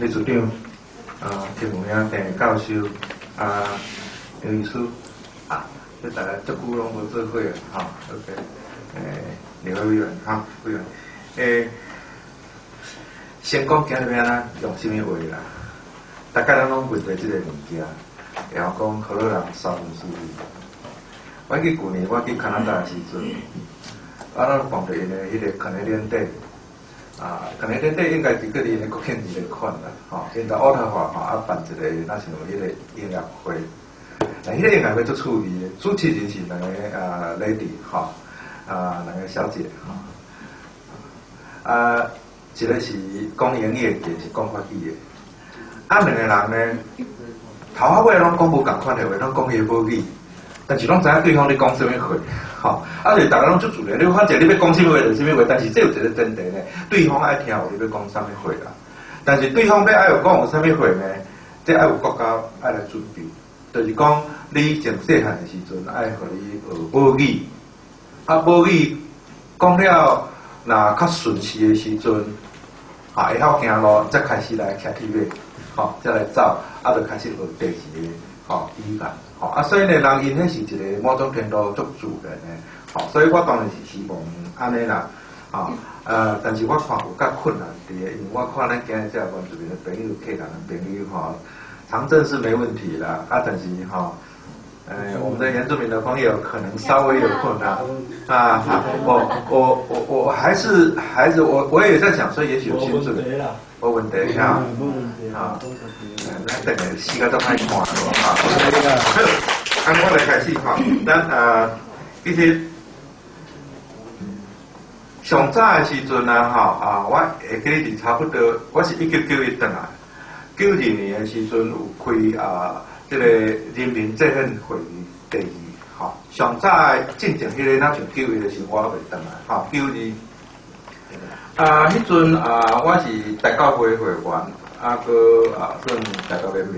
秘书长，陈文兄陈教授，刘医师，这大家足久拢无做伙啊，OK，两位委员委员，先讲今日要咱用什么话啦？大家拢问到即个物件，然后讲荷兰人三分之一。我记旧年我去加拿大的时阵，咱碰到因的迄个Canadian Day，Canadian Day应该是个因的国庆日的款啦，因在渥太华办一个那像迄个音乐会，迄个音乐会足趣味的，主持人是两个lady 两个小姐一个是讲英语的，一个是讲法语的，两个人呢，头尾拢讲无共款的话，拢讲迄母语。但是拢知影对方咧讲什么话，就是大家拢足自然，你反正你要讲什么话就什么话，但是这有一个前提呢，对方爱听有你要讲什么话啦。但是对方要爱有讲有什么话呢，这爱有国家爱来准备，就是讲你从细汉的时阵爱互你学母语，母语讲了，若较顺势的时阵，会晓行路，才开始来骑铁马，才来走，就开始学第二个语言。所以呢，人因迄是一个某种程度足自然的，所以我当然是希望安尼啦，但是我看有较困难伫个，因为我看咱今日这原住民的朋友、客人的朋友长征是没问题啦，但是我们的原住民的朋友可能稍微有困难我还是我也在想，所以也许有些准备。冇问题咱等下时间都歹看咯按我来开始咱其实上早的时阵我会记得是差不多，我是1991转来，92年的时阵有开这个人民制宪会议第二，上早进前迄个那像91的时我未转来，92。迄阵我是大教会会员，算大教联盟，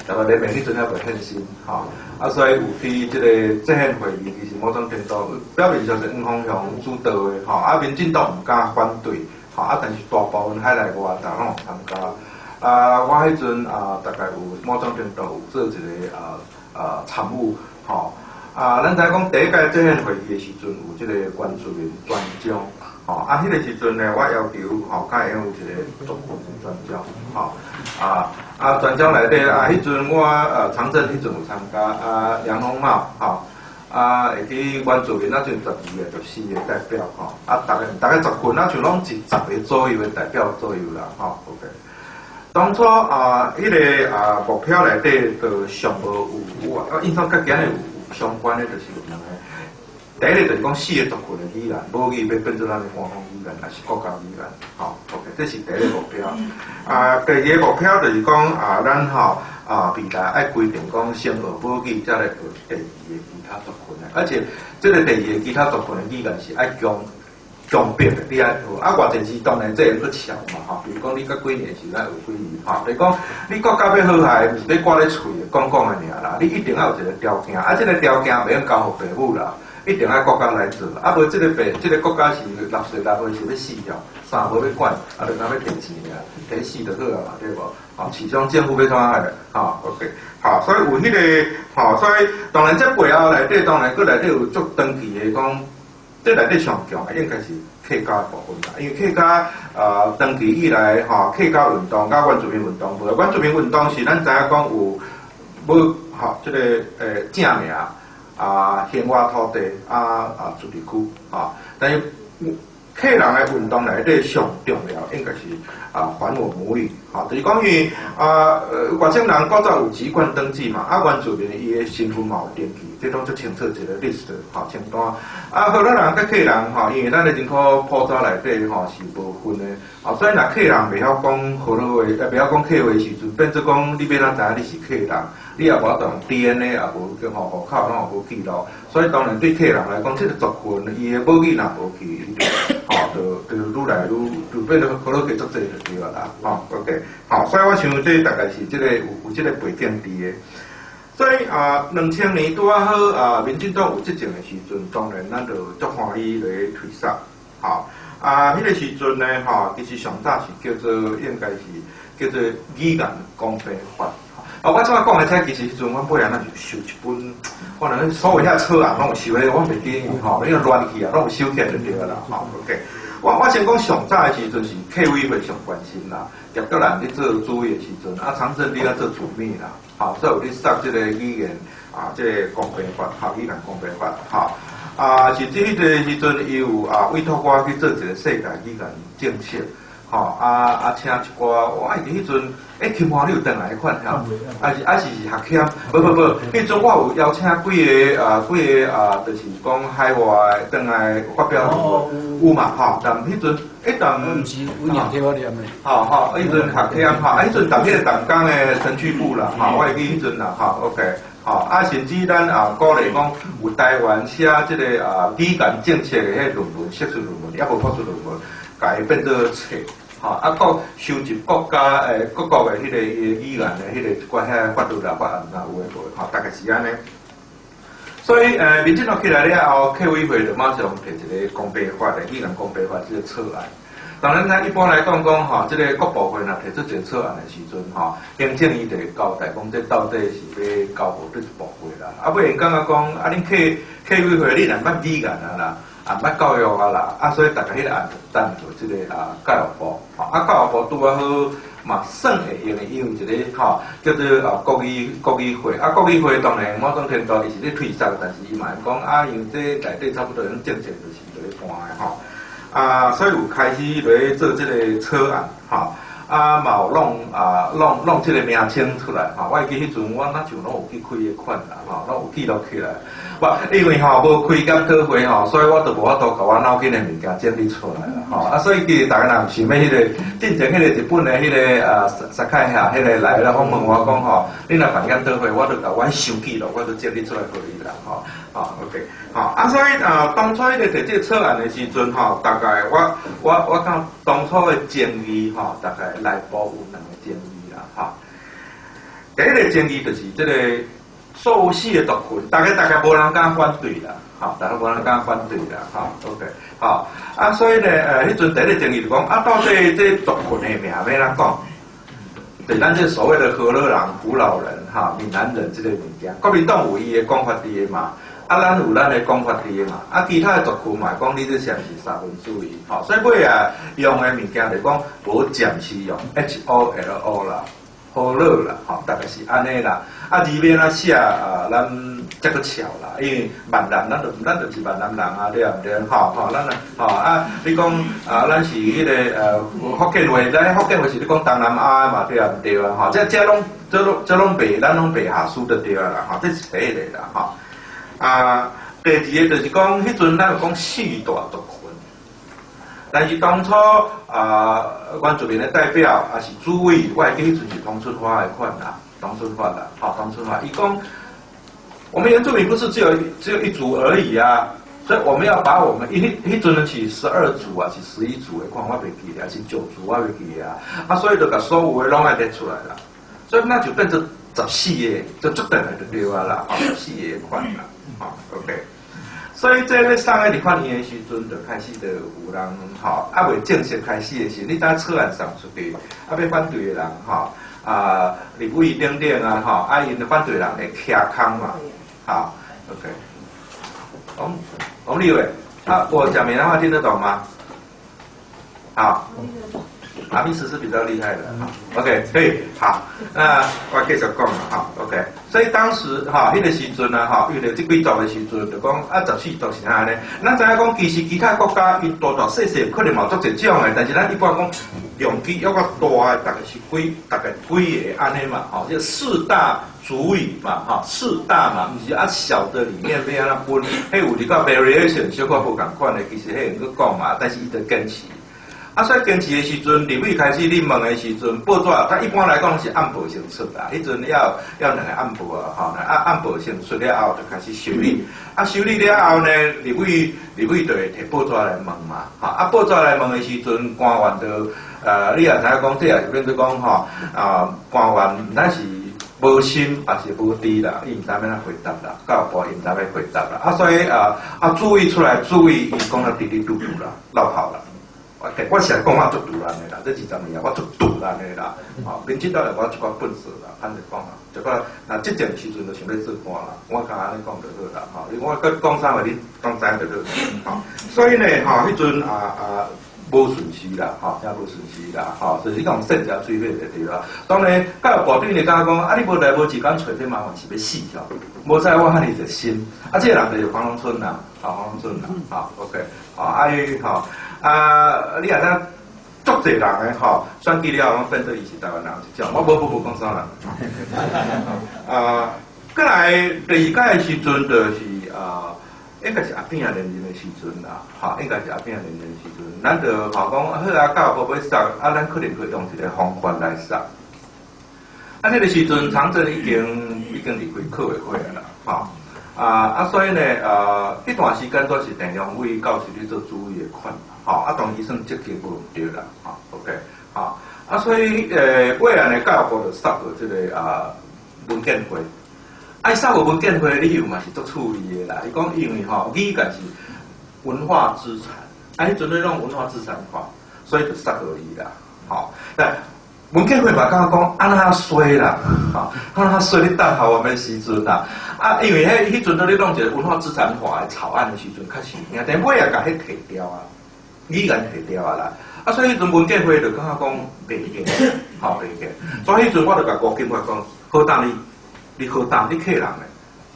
大教联盟迄阵还未现身，所以有去这个制宪会议，其实某种程度表面上是黄方向主导的，民进党唔敢反对，但是大部分海内外大拢有参加，我迄阵大概有某种程度有做一个参与，咱知讲第一届制宪会议的时阵有这个原住民专章。迄个时阵呢，我要求甲因有一个族群专章，专章内底迄阵我长征迄阵有参加，梁鸿茂会去原住民那阵12个、14个代表大概族群那像拢是10个左右的代表左右啦，OK。当初迄个目标内底就上无有我印象甲今日有相关的，就是有两个。第一个就是讲4个族群的语言，母语要变做咱的官方语言，还是国家语言，OK， 这是第一个目标。第二个目标就是讲咱未来爱规定讲先学母语，再来学第二个其他族群的，而且这个第二个其他族群的语言是爱强迫的，你爱学。外地时当然这会佫巧嘛，比如讲你甲几年时咱有几年，就是讲你国家要好下，毋是要挂咧嘴讲的尔啦，你一定要有一个条件，这个条件袂用交互父母啦。一定爱国家来做，无这个国家是60岁来岁是要死掉，啥无要管，就当要摕钱尔，摕死就好啊嘛，对无？市场政府要怎样的？OK， 所以有迄个，所以当然这背后内底当然佫内底有足长期的讲，这内底上强应该是客家的部分啦，因为客家长期以来客家运动甲原住民运动，原住民运动是咱知影讲有这个正名。鲜活土地主题区但是客人的运动内底上重要应该是还我母语就是讲因为外省人古早有籍贯登记嘛，原住民伊的身份嘛有登记，这拢足清楚一个 list 清单。荷兰人甲客人因为咱的人口普查内底是无分的所以若客人袂晓讲荷兰话，袂晓讲客话时阵，变做讲你要怎知影你是客人？你也无法度 DNA 也无叫户口拢也无记录，所以当然对客人来讲，这个族群伊的母语若无去，就愈来愈变得可能会足济就对啦OK， 所以我想这大概是这个有这个背景伫的。所以2000年拄好民进党有执政的时阵，当然咱就足欢喜来推杀迄个时阵呢，其实上早是叫做应该是叫做语言公平法。我即摆讲的这其实迄阵，阮尾仔咱就收一本，可能所有遐册啊，拢有收咧，我袂记因因为乱去啊，拢有收起来就对啦，OK。我先讲上早的时阵是客委会上关心啦，叶德兰咧做主委的时阵，常正你咧做主秘啦，所以有咧设即个语言即个公平法，语言公平法，是即迄个时阵伊有委托我去做一个世界语言政策，请一寡，我记得迄阵。金华你有转来迄款吼，是学签，不，迄阵我有邀请几个就是讲海外转来发表有嘛但迄阵但毋是有两天我念的。迄阵学签迄阵迄个淡江的城区部啦，我会记迄阵啦，OK，甚至咱鼓励讲有台湾写即个语言政策的迄论文，硕士论文，也无博士论文，甲伊变做册。各收集国家各国的迄个语言的迄个一寡遐法律法案有诶无大概是安尼。所以民进党起来了后，客委会就马上提一个公平法的语言公平法这个草案。当然，咱一般来讲即个各部会若提出这个草案的时阵行政伊就会交代讲，这到底是要交互对一部会啦。尾因感觉讲，恁客委会你若捌语言啦。捌教育啦，所以大家迄个案就等做即个教育部，教育部拄好嘛算会用的，因为一个叫做国语会，国语会当然某种程度伊是咧退缩，但是伊嘛讲因为这内底差不多种政策就是落咧搬的所以有开始咧做即个草案嘛有弄即个名称出来我会记迄阵我那就拢有去开迄款啦拢有记录起来。因为无开检讨会所以我就无法度甲我脑筋的物件整理出来啦所以其实大家若想要迄个进前迄个日本的迄个萨凯夏迄个来了访问我讲你若办检讨会，我就甲我收记录，我就整理出来互你啦OK 所以当初迄个摕这个草案的时阵大概我讲当初的争议大概内部有两个争议啦第一个争议就是这个。受系的族群，大概无人敢反对啦，大家无人敢反对啦，OK，所以呢，迄阵第一个争议就讲到底这族群的名要怎讲？对咱这所谓的河洛人、古老人、闽南人这个物件，国民党有伊的讲法伫的嘛，咱有咱的讲法伫的嘛，其他的族群嘛讲你这像是三分主义，所以尾用的物件就讲无暂时用 HOLO 啦。好乐啦，大概是安尼啦。字面写咱则个巧啦，因为闽南咱就是闽南人对毋对？咱你讲咱是迄个福建话，咱福建话是你讲东南亚嘛，对毋对这拢袂，咱拢袂下输的对啦，这是第一个啦，第二个就是讲，迄阵咱有讲四大族群。但是当初原住民的代表也是主委，我会记迄阵是唐春花的款啦，唐春花，伊讲，我们原住民不是只有一族而已所以我们要把我们迄阵是12族是11族的，看我袂记了，是9族我袂记所以就把所有的拢爱列出来啦，所以那就变成14个，就足等来就对啦，14个款啦，OK。所以这咧送个入法院的时阵，就开始就有人未正式开始的时候，你当草案送出去，要反对的人立委等等因的反对人会徛空嘛，OK。王立伟，我讲闽南话听得懂吗？阿密斯是比较厉害的，OK， 可以，好，那我继续讲啦，OK， 所以当时迄个时阵遇到这几族的时阵，就讲14族是安尼，咱知影讲其实其他国家伊大大小小可能嘛做一种的，但是咱一般讲用起要较大的，大概几个安尼嘛，就4大族语嘛，4大嘛，毋是小的里面要安怎分，迄有一个 variation 小可无共款的，其实迄用去讲嘛，但是伊就坚持。所以坚持的时阵，立委开始你问的时阵，报纸它一般来讲是按部先出啦。迄阵要两个按部按部先出了后就开始修理。修理了后呢，立委就会摕报纸来问嘛。报纸来问的时阵，官员就你也知影讲，这也是变做讲官员毋但是无心，也是无知啦，伊毋知要怎回答啦，教育部伊毋知要回答啦。所以注意出来，注意伊讲了滴滴嘟嘟啦，落跑啦。我是讲我足杜烂的啦，这20年我足杜烂的啦，吼，民进党我一寡本事啦，坦白讲啦，一寡那即阵时阵就想要做官啦，我甲安尼讲就好啦，吼，我佮讲啥话你讲知就好，吼，所以呢，吼，迄阵无顺时啦，吼，真无顺时啦，吼，就是讲剩下水尾的对啦。当然，教育部对你讲你无来无时间找这麻烦是要死吼，无使我遐尼热心，这个人就是黄龙村啦，黄龙村啦，好 ，OK， 好，伊吼。你也知足侪人诶吼，选举了，我变做伊是台湾人一种，我无讲啥人。过来第二届时阵就是应该是阿扁连任诶时阵啦，吼，应该是阿扁连任时阵，咱就吼讲好教育部要杀，咱可能会用一个方法来杀。迄个时阵，长征已经离开课委会啦，吼。所以呢，迄段时间都是电量为教师去做主委的款，吼，当然算积极无对啦，吼 ，OK， 吼，所以未来呢，教育部就杀过这个文建会，杀过文建会，理由嘛是做处理的啦，伊讲因为吼，语言是文化资产，迄阵咧弄文化资产化，所以就杀过伊啦，吼，但文建会嘛，甲我讲安那衰啦，吼，安那衰，你等候我们时阵啦。因为迄阵咧弄一个文化资产化的草案的时阵，确实，但尾也甲迄摕掉啊，语言摕掉啊啦。所以迄阵文建会就感觉讲袂用，吼袂用。所以迄阵我就甲吴金发讲，好当你好当你客人诶，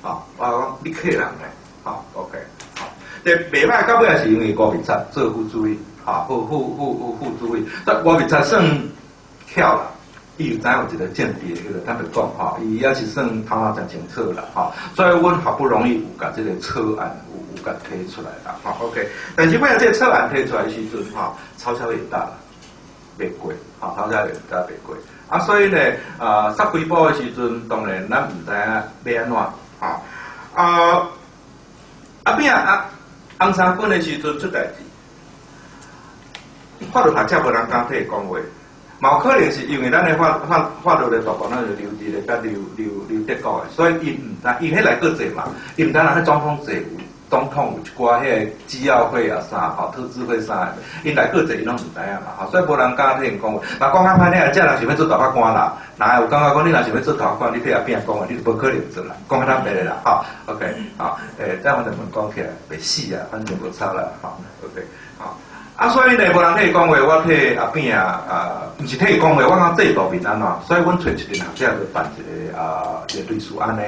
吼，我讲你客人诶，吼 ，OK， 吼。但袂歹到尾也是因为吴明察做副主委，吼，副主委，但吴明察算巧啦。伊有知有一个间谍，迄个坦白讲吼，伊也是算头脑真清楚啦，吼，所以阮好不容易有甲这个草案有甲提出来啦，吼 ，OK。但是尾仔这个草案提出来的时阵，吼，嘲笑也大啦，袂过，吼，嘲笑也大袂过。所以呢，杀规部的时阵，当然咱毋知影要安怎，吼，边红衫军的时阵出代志，法律学者无人敢替讲话。嘛有可能是因为咱的法律的大部分是留伫咧甲留德国的，所以伊毋知伊迄来个济嘛，伊毋知人迄总统济总统有一寡迄个机要会啊啥吼，特资会啥，因来个济伊拢毋知影嘛，吼，所以无人敢替因讲话。若讲较歹听，这人想要做大法官啦，若有感觉讲你若想要做大法官，你替阿边讲话，你就无可能做啦，讲较坦白的啦，吼 ，OK， 好，这反正讲起来袂死啊，反正无差啦，吼 ，OK， 好。所以呢，无人替伊讲话，我替阿扁毋是替伊讲话，我讲制度面安怎，所以阮找一个学者去办一个类似安尼，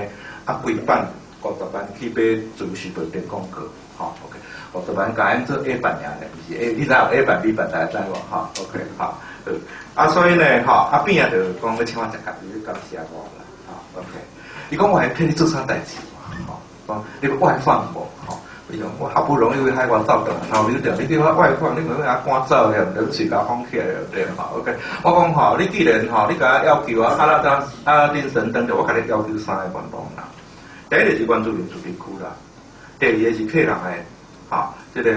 规办50万去买自由时报电广告，吼 ，OK， 50万甲因做 A 版尔咧，毋是 A， 你知有 A 版 B 版大家知无？吼 ，OK， 好，所以呢，吼，阿扁就讲要请我食咖啡，你感谢我啦，吼 ，OK， 伊讲我还替你做啥代志，吼，讲你外放无，吼。我好不容易为海外走的，然后你讲你叫我外放，你咪甲赶走了，你是甲放起来了，对嘛 ？OK， 我讲吼，你既然吼，你甲要求阿拉丁神灯的，我甲你要求3个愿望啦。第一个是关注民主地区啦，第二个是客人的，吼，这个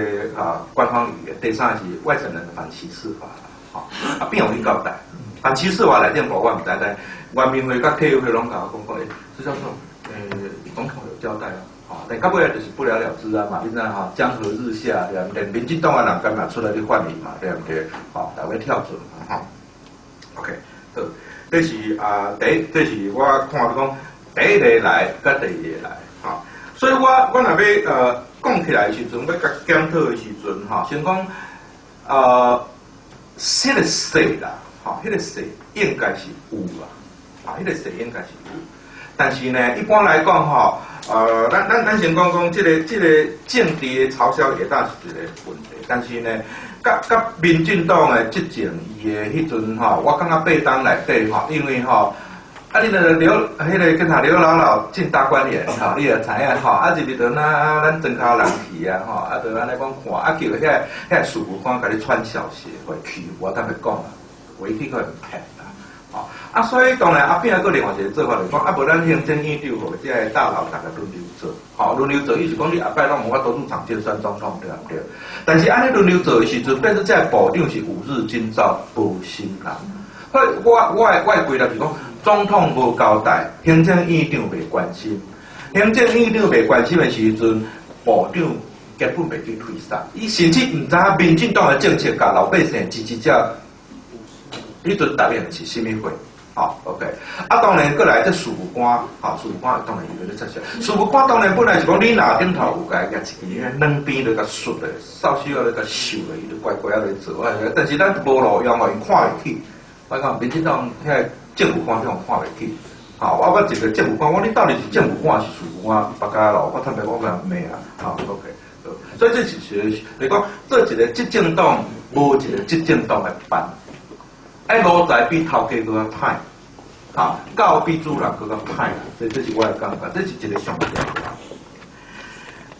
官方语言，第三个是外省人反歧视法啦，吼，边有去交代？反歧视法内底无我毋知，但原民会甲客委会拢甲我讲过，施教授，总统有交代啊。但到尾就是不了了之啊嘛，你知道哈，江河日下，对不对？民进党的人干嘛出来去换你嘛，对不对？好，大家跳准嘛，哈。OK， 好，这是这是我看讲第一个来，甲第二个来，哈。所以我若要讲起来的时阵，要甲检讨的时阵，哈，先讲迄个势啦，哈，迄个势应该是有啦，啊，迄个势应该是有，但是呢，一般来讲，哈。咱先讲这个政治的嘲笑也当是一个问题，但是呢，甲民进党的执政伊的迄阵吼，我感觉八党内底吼，因为吼，你著迄个跟他刘姥姥进大观园吼，你就知影吼，入去就咱真靠人去啊吼，就安尼讲看，叫遐事务官甲你传消息回去，我坦白讲啊，回去可能骗啦。所以当然边个另外一个做法来讲，无咱行政院长或者个大佬大家轮流做，轮流做，意思讲你下摆拢无法度入场竞选总统，对毋对？但是安尼轮流做的时阵，变做这部长是5日今朝无心人。所以我规律是讲，总统无交代，行政院长袂关心，行政院长袂关心的时阵，部长根本袂去推散，伊甚至毋知影民进党的政策甲老百姓支持者，迄阵答应是虾米货？好 ，OK。啊，当然过来这事务官，好，事务官当然伊要撤销。事务官当然本来是讲你哪顶头有甲伊一支两边咧甲竖咧，稍许咧甲收咧，伊就乖乖咧做。但是咱无路用，互因看袂起。我讲民进党遐政府官种看袂起。好，我一个政府官，我你到底是政府官是事务官，别家咯，我坦白讲我讲咩啊？好 ，OK。所以这其实你讲，这一个执政党无一个执政党来办。路财比头家搁较歹，啊，教比主人搁较歹啦，所以这是我的感觉，这是一个上点。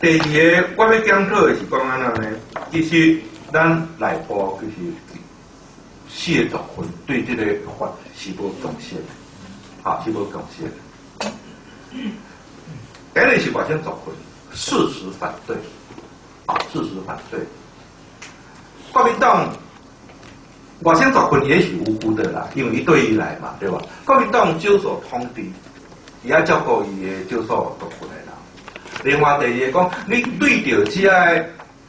第二个，我要检讨的是讲安怎呢？其实咱内部就是谢族群对这个法是无贡献的，啊，是无贡献的。第二是外省族群事实反对，啊，事实反对。国民党。外省族群也是无辜的啦，因为伊对伊来嘛，对吧？国民党接受通知，伊要照顾伊的接受族群的人。另外第二个讲，你对着这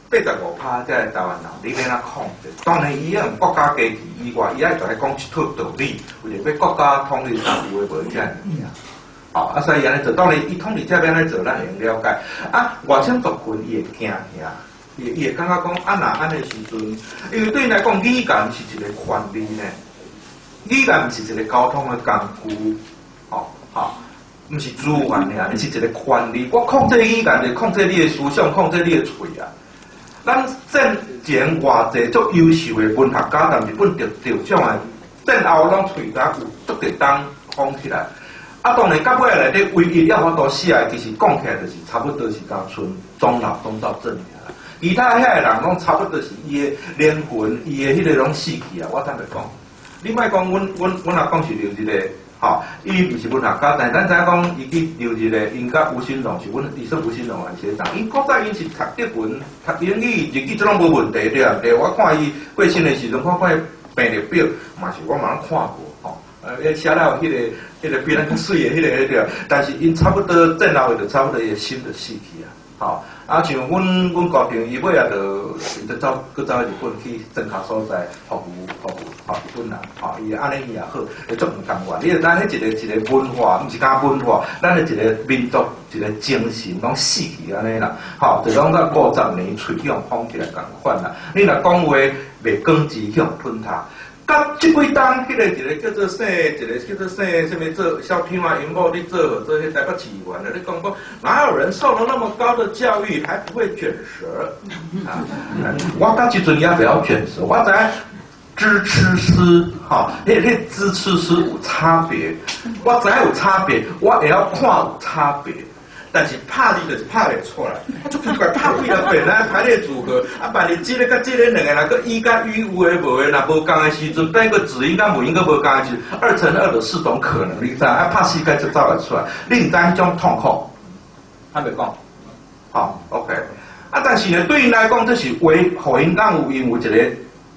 85%这台湾人，你免哪控制？当然，伊要用国家机器以外，伊要就来讲一套道理，为着要国家统治上有诶无这样物啊。好，啊，所以安尼做，当然伊统治这边来做，咱会用了解。啊，外省族群伊会惊吓。伊会感觉讲，若安尼时阵，因为对因来讲，语言是一个权利呢，语言毋是一个沟通的工具，毋是资源尔，是一个权利。我控制语言，就控制你的思想，控制你的嘴啊。咱战前偌济足优秀的文学家，但是本着种的战后拢喙甲有足个当封起来。啊，当然，到尾来底唯一要法度写的，其实讲起来就是差不多是讲剩中老东到正尔。其他遐个人拢差不多是伊的灵魂，伊的迄个拢死去啊！我坦白讲，你莫讲阮阿公是留一个，伊毋是文学家，但咱知影讲伊去留一个，因甲吴新荣是伊说吴新荣的学长，因古早因是读德文、读英语，日语这拢无问题对啊？对，我看伊过身的时阵，看伊病历表，嘛是我嘛看过，写了迄个比咱较水的迄个，但是因差不多战后就差不多伊心就死去啊，啊，像阮高中伊尾啊，就走日本去庄卡所在服务日本人，伊安尼伊也好，会足唔甘愿。你就咱迄一个文化，毋是讲文化，咱的一个民族一个精神拢死去安尼啦，就讲到50年喙向封起来共款啦。你若讲话袂讲字向吞塌。甲即几冬，迄个一个叫做啥，一个叫做啥，什么做小天啊，荧幕你做迄台北市议员的，你讲哪有人受了那么高的教育还不会卷舌啊？我到即阵也不要卷舌，我知知吃诗，迄知吃诗有差别，我知有差别，我会晓看有差别。但是拍你就是拍袂出来，我就奇怪拍几啊遍咱排列组合，啊，万一这个甲这个两个人个一甲一有诶无诶，若无共诶时阵，变个子音甲母音个无共诶时，2乘2的4种可能，你知道？啊，拍4个就走得出来，你毋知迄种痛苦，还袂讲，好 ，OK。啊，但是呢，对因来讲，这是为互因咱有因有一个入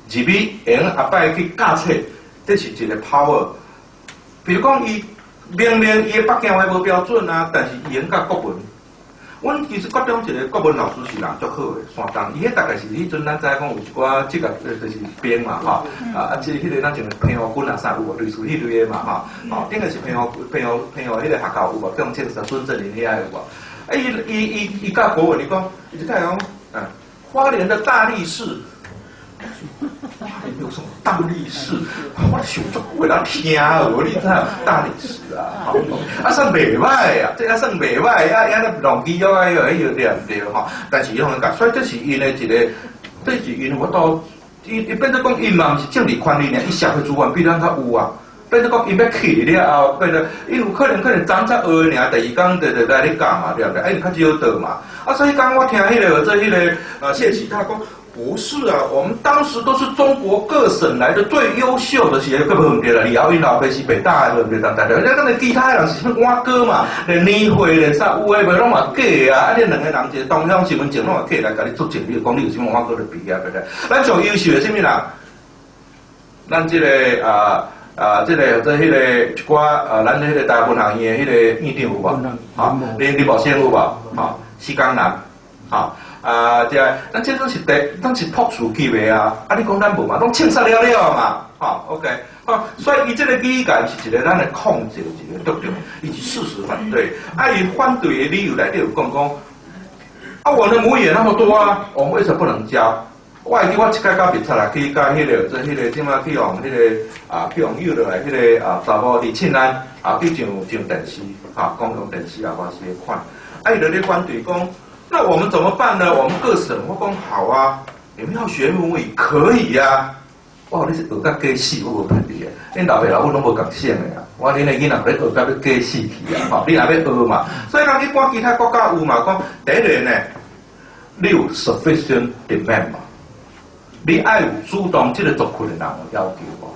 去用后摆去教册，这是一个 power。比如讲伊。明明伊的北京话无标准啊，但是伊用甲国文。阮其实高中一个国文老师是人足好诶，山东。伊迄大概是迄阵咱知讲有一寡即个就是编嘛，即迄个咱像平湖军啊啥有无类似迄类诶嘛，顶个是平湖迄个学校有无？讲这个孙正林遐有无？啊，伊教国文，伊就讲，花莲的大力士。有什么大力士？我想足为人听哦，你知道大力士啊？算袂歹啊，这算袂歹啊，那弄起了对唔对吼？但是伊拢讲，所以这是因的一个，这是因我到伊变做讲，伊嘛毋是政治权利呢，伊社会资源比咱较有啊。变做讲，伊要去了后，变做伊有可能昨天学尔，第二天就来你教嘛，对不对？伊较少倒嘛。啊，所以刚我听迄个谢启他讲。不是啊，我们当时都是中国各省来的最优秀的，是个无问题啦。李敖因老爸是北大的，对不对？人家那其他人是我哥嘛，连年会连啥有诶，无拢嘛假啊！啊，你两个人一个东乡身份证拢嘛假来，甲你做证，你讲你有啥我哥的毕业，对不对？咱上优秀的什么人？咱这个这个做迄个一寡咱迄个大文学院迄个院长有无？林宝先有无？施刚南，咱这拢是朴素级的啊，你讲咱无嘛，拢清杀了了嘛，OK， 所以伊这个语言是一个咱的控制一个特点，伊是事实反对，伊反对的理由内底有讲，我的母语也那么多啊，我们为什么不能教？我会记我一届到别册啦，去甲即马去用去用幼来查某伫庆安去上电视公共电视我是会看，伊就咧反对讲，那我们怎么办呢？我们各省我讲好啊，你们要学母语可以啊。哇，你是学甲假死，我无问题诶。恁老爸老母拢无共想诶啊。我恁个囡仔咧学甲要假死去啊，你也要学嘛。所以人去看其他国家有嘛，讲第一个呢，你有 sufficient demand 嘛。你爱有主动这个族群的人有要求无？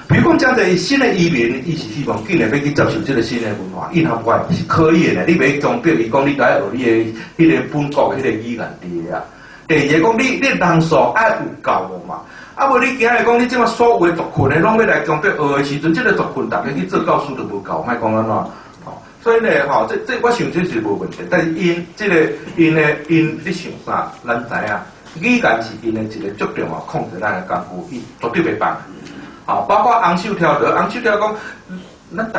比如讲，讲一个新的移民，伊是希望紧来要去接受这个新的文化，因合外是可以的。你袂强迫伊讲，你该学你的迄个本国迄个语言伫啊。第二个讲，你人数爱有够嘛？无你今日讲，你即马所有的族群的拢要来强迫学的时阵，这个族群大家去做教师都无够，莫讲安怎？所以呢，这我想这是无问题。但是因你想啥？咱知影。语言是因的一个足重要控制咱的功夫，伊绝对袂放弃。包括洪秀条讲，咱逐个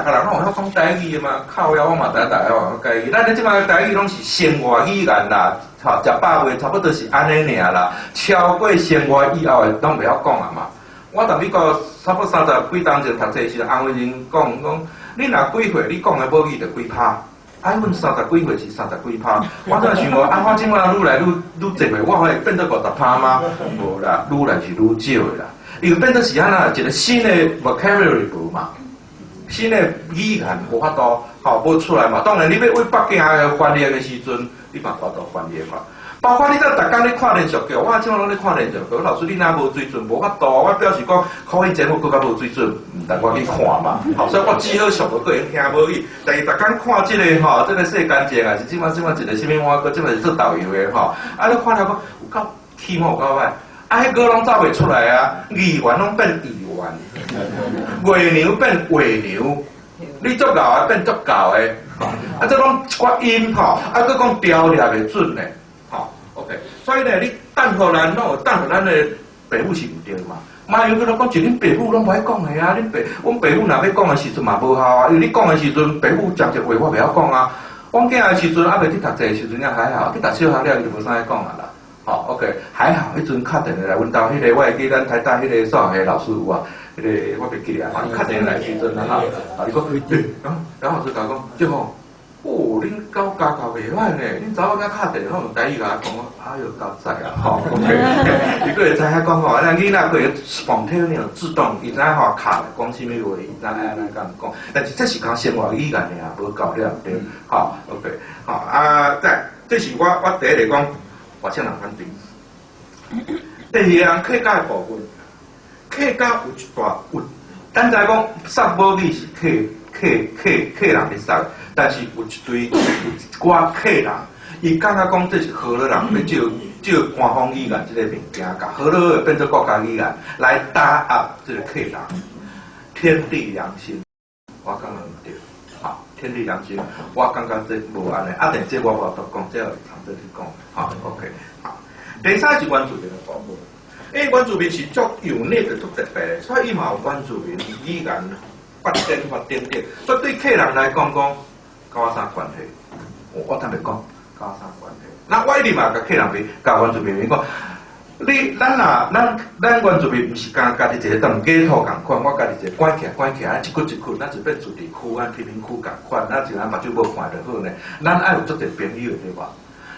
人拢有晓讲台语的嘛，靠腰我嘛台语台语。咱即摆台语拢是生活语言啦，食饱未差不多是安尼尔啦。超过生活以后的拢袂晓讲啊嘛。我伫美国差不多30几当前读册时，安慰人讲，你若几岁，你讲的母语就几趴。阮30几岁是30几趴，我真想无，我即摆愈来愈侪岁，我可以变到50%吗？无啦，愈来是愈少的啦。因为变做是安那一个新的 vocabulary 无嘛，新的语言无法度无出来嘛。当然，你要为北京的翻译的时阵，你嘛法度翻译嘛。包括你在逐工咧看连续剧，我即摆拢咧看连续剧。老师，你若无水准，无法度。我表示讲，考试节目更加无水准，毋得我去看嘛。所以我只好上个个人听无语。但是逐工看这个这个世间节啊，是即摆一个什么我个，即摆是做导游的你看了讲有够起码有够歹，迄个拢走袂出来啊，语言拢变语言，话牛变话牛，你足够的变足够的，这拢一寡音佫讲调抓袂准的。OK， 所以呢，你等互咱拢有等互咱的爸母是毋对嘛？马有佢讲，就恁爸母拢无爱讲的啊！阮爸母若要讲的时阵嘛无效啊，因为你讲的时阵，爸母讲一话我袂晓讲啊。阮囝的时阵还袂去读册的时阵也还好，去读小学了伊就无啥爱讲啊啦。OK， 还好，迄阵敲电话来阮兜，迄个我会记咱台大迄个数学老师有啊，迄个我袂记咧啊，敲电话来时阵你讲，然后老师甲我讲，即吼。恁教袂歹呢，恁查某囝敲电话用台语甲我讲，哎哟，够在啊！OK， 伊个会知影讲咱囡仔会 spontaneous 自动，伊知影敲来讲啥物话，伊知安尼甲讲。但是这是讲生活语言尔，无够了对。OK， 这是我第一个讲外省人反对。第二样客家的部分，客家有一大有，咱知讲杀母语是客人咧杀。但是有一堆有一寡客人，伊感觉讲这是河洛人要借官方语言这个物件，甲河洛变做国家语言来打压这个客人。天地良心，我感觉唔对。天地良心，我感觉这无安尼。但这我无法度讲，这要常在去讲。OK。第三是原住民的部分，因为原住民是足有内的足特别的，所以伊嘛有原住民语言发展，所以对客人来讲。甲我啥关系？我坦白讲，甲我啥关系？那我一定嘛甲客人比，甲原住民讲，咱原住民毋是讲家己一个当街头共款，我家己一个关起，一窟，咱一边住地区，咱贫民区共款，咱一人目睭无看就好呢。咱爱有足侪朋友对吧？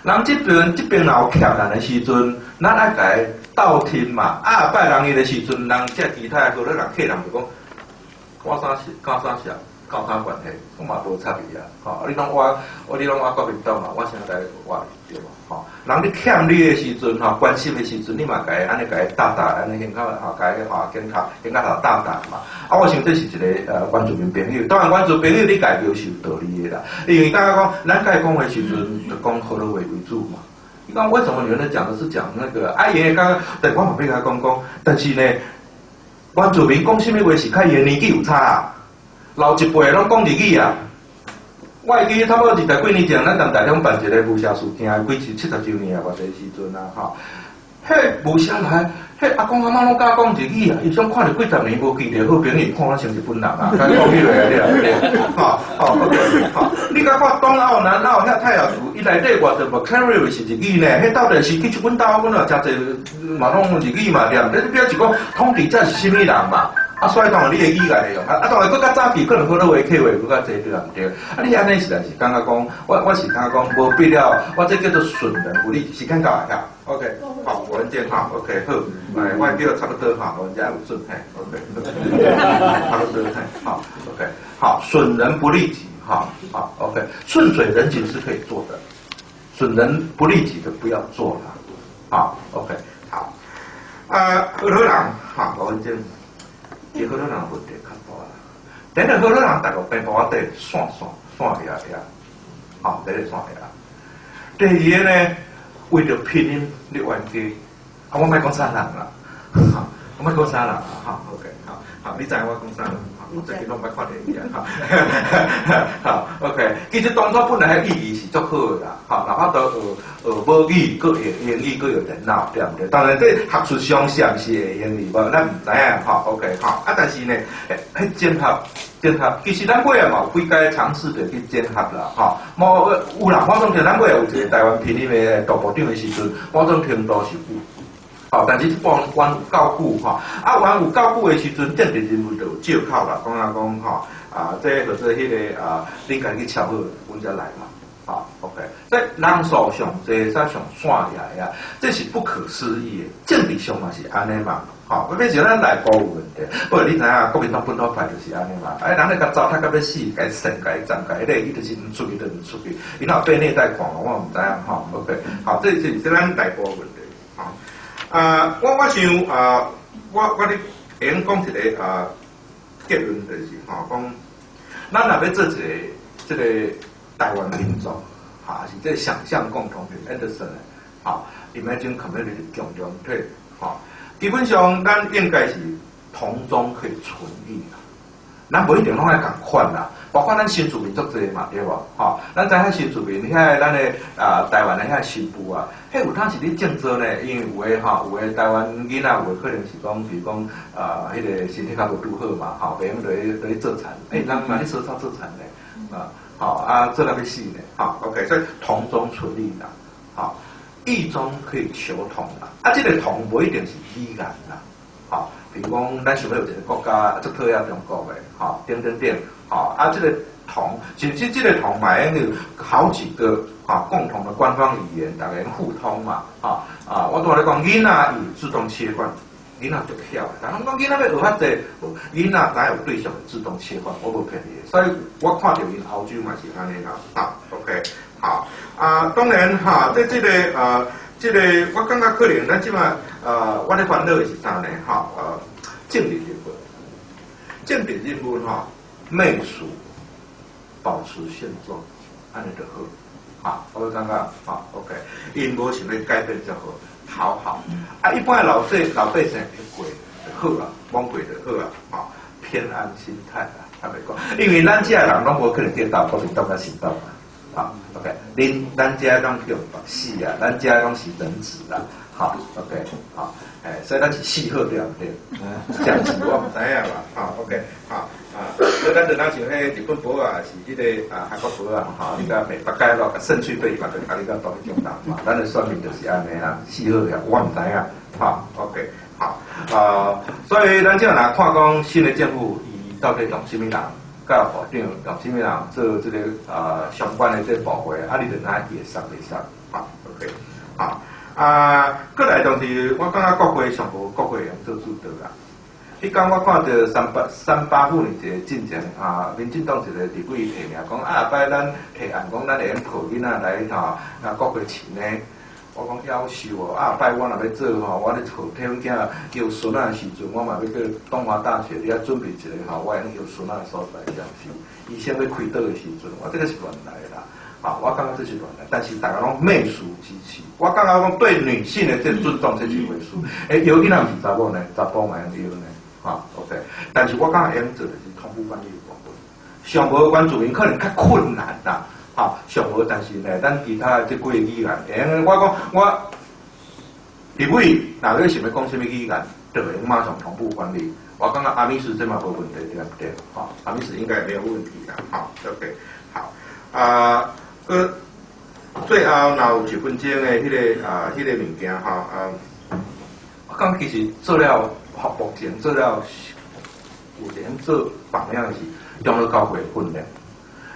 人这边若有欠人的时阵，咱爱甲伊斗听嘛。拜人伊的时阵，人这其他好多人客人就讲，我啥事，搞啥事。搞啥关系？我嘛无差别啊！你拢你拢我国民党嘛，我现在我对嘛？人你欠你的时阵关心的时阵，你嘛甲伊安尼甲伊搭安尼胸口甲伊肩头搭嘛。我想这是一个原住民朋友。当然原住民朋友你家己是有道理的啦，因为大家讲咱甲伊讲的时阵，就讲河洛话为主嘛。你讲为什么原来讲的是讲那个爷刚刚，但我嘛要甲伊讲，但是呢，原住民讲什么话是较伊的年纪有差啊。老一辈拢讲日语啊，我会记差不多20几年前，咱踮台中办一个武侠事件，几70周年啊，偌济时阵啊，吼。迄武侠来，迄阿公阿妈拢教讲日语啊，伊想看着几十年无见着好朋友，看我像日本人啊，甲讲起来啊，吼吼，你甲看东澳南澳遐太阳族，伊内底偌济 vocabulary 是日语呢？迄到底是去日本岛，阮话诚济嘛拢日语嘛，对毋对？你表示讲统治者是啥物人嘛？啊，所以当然你的语言会用，当然佫较早期可能好多话客话佫较济对毋对？啊，你安尼实在是感觉讲，我是感觉讲无必要，我这叫做损人不利，时间到啊呀 ，OK， 好，我们见哈 ，OK， 好，来，我叫差不多哈，我们家有准嘿 ，OK， 差不多嘿，好 ，OK， 好，损人不利己，好 ，OK， 顺水人情是可以做的，损人不利己的不要做了，好 ，OK， 好，好多人哈，我们见。伊好多人问题较大啦，等下好多人大陆病包底线掠，吼，第一线掠。第二个呢，为着拼音你冤家，啊，我莫讲啥人啦，我莫讲啥人啦，哈 ，OK， 好，你知我讲啥人？我最近拢捌看电影啊，好 ，OK， 其实当初本来迄意义是足好的啦，吼，哪怕都学母语，佫会英语，佫有电脑，对毋对？当然，这学术上是毋是会英语，无咱毋知影，吼 ，OK， 吼，啊，但是呢，迄整合，其实咱尾啊嘛有几家尝试着去整合啦，吼，有啦，我总听咱尾有一个台湾拼音的大部长的时阵，我总听到是有。好，但是这帮冤有够久吼，啊冤有够久的时阵，政治人物就有借口啦，讲吼，这或者迄个你家己敲好，阮才来嘛，好 ，OK， 在人数上这上线掠啊，这是不可思议的，政治上嘛是安尼嘛，吼，我变成咱内部有问题，不过你知影国民党本土派就是安尼嘛，人咧甲糟蹋甲要死，甲神甲站甲迄个，伊就是毋出去就毋出去，伊若被内带狂，我毋知影吼 ，OK， 好，这是咱内部问题，吼。我想我咧会用讲一个结论就是吼，讲咱若要做这个台湾民族，哈，是这想象共同体 Anderson 吼 ，Imagine Community 共同体，吼，基本上咱应该是同宗可以存异啦，咱无一定拢爱共款啦。包括咱新住民足济嘛，对无？吼，咱知影新住民，遐咱的台湾的遐新妇啊，迄有当时咧种做呢，因为有诶吼，有诶台湾囡仔，有诶可能是讲，比如讲迄个身体较无拄好嘛，吼，别用落去做产，人嘛咧烧草做产咧，好做到要死咧，好 ，OK， 所以同宗存异啦，好，异中可以求同啦，这个同不一定是语言啦，好，比如讲咱想要有一个国家，足讨厌中国诶，吼，等，吼，这个同，甚至这个同嘛，有好几个共同的官方语言，大家互通嘛，我拄仔咧讲，囡仔有自动切换，囡仔足巧，但係講囡仔要學遐濟，囡仔哪有對象會自動切換，我無騙你，所以我看到因歐洲嘛是安尼啦，OK， 好，當然這個我感覺可能咱即馬我咧煩惱的是啥呢？政治人物媚俗，保持現狀，安尼就好，我感覺OK， 因無想要改變就好，好，一般老百姓會過就好啦，罔過就好啦，偏安心態啦，係咪講？因為咱遮人攏無可能跌倒，國民黨甲行動嘛，OK， 咱遮攏叫白死啊，咱遮攏是人質啦。好 ，OK， 好，所以咱是四好对唔对？这样子我唔知影啦，OK， 好，所以咱就当像迄日本宝啊，是迄个韓國寶啊，你甲北街咯，勝趣對嘛，就甲你甲當中人嘛，咱的選民就是安尼啦，四好呀，我唔知影，OK， 好，所以咱即下來看講新的政府，伊到底用什麼人？甲部長用什麼人做這個相關的這部會，你就哪會使，OK， 好。過來就是我感覺國會上無國會用做主導啦。迄天我看到3·8婦年節進前民進黨一個立委提名講擺咱提案講咱會用抱囡仔來國會前呢。我講夭壽哦，擺我若要做我咧抱替阮囝叫孫仔的時陣，我嘛要去東華大學咧準備一個我用叫孫仔的所在，這樣是。伊先要開刀的時陣，我這個是亂來啦。我感覺這是亂來，但是大家攏媚俗之氣。我感覺講對女性的這尊重這是回事。有囡仔唔是查某呢，查甫嘛用呢，OK。但是我感覺用做的是同步翻譯的部分，上无原住民可能较困难啦，吼，上无，但是呢，咱其他即几个语言，我讲我立委若要想要讲什么语言，就会马上同步翻译。我感觉阿米斯这嘛无问题，对不对？吼，阿米斯应该没有问题啦，吼 ，OK， 好，最后若有1分钟的迄个物件吼，我感觉其实做了目前做了有点做榜样是用了教会训练，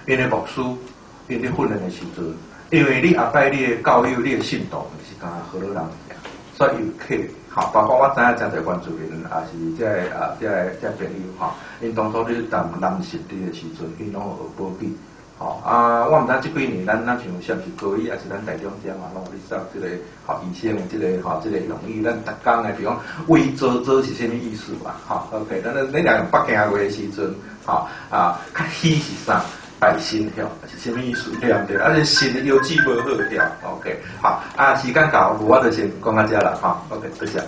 因为牧师因咧训练的时阵，因为你后摆你的教育你的信徒是干好多人尔，所以有客，吼，包括我知影真侪原住民，也是这朋友吼，因当初咧谈南实地的时阵，因拢有学保庇。吼我毋知即几年咱像像是高一，还是咱台中江啊，拢有咧上即个医生的即个用语，咱逐工的，比如讲为做是啥物意思吧？吼 ，OK， 咱若用北京话的时阵，较喜是啥？拜神晓是啥物意思？对毋对？且神的邮寄无好晓 ，OK， 好，时间到，我就先讲到这啦，吼 ，OK， 多谢。